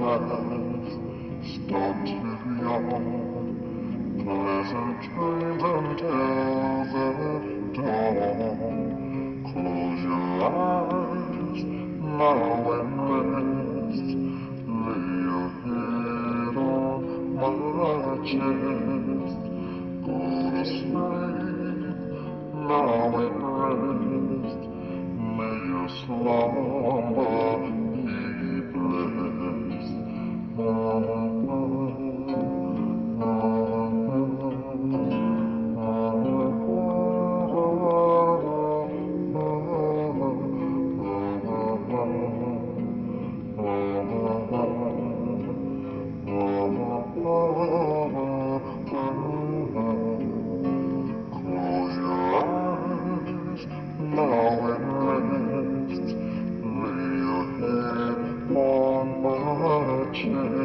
eyes start to yawn. Pleasant dreams until the dawn. Close your eyes now and rest. Lay your head on my chest. Go to sleep now and rest. May your slumber be blessed. Close your eyes now and rest. Lay your head on my chest.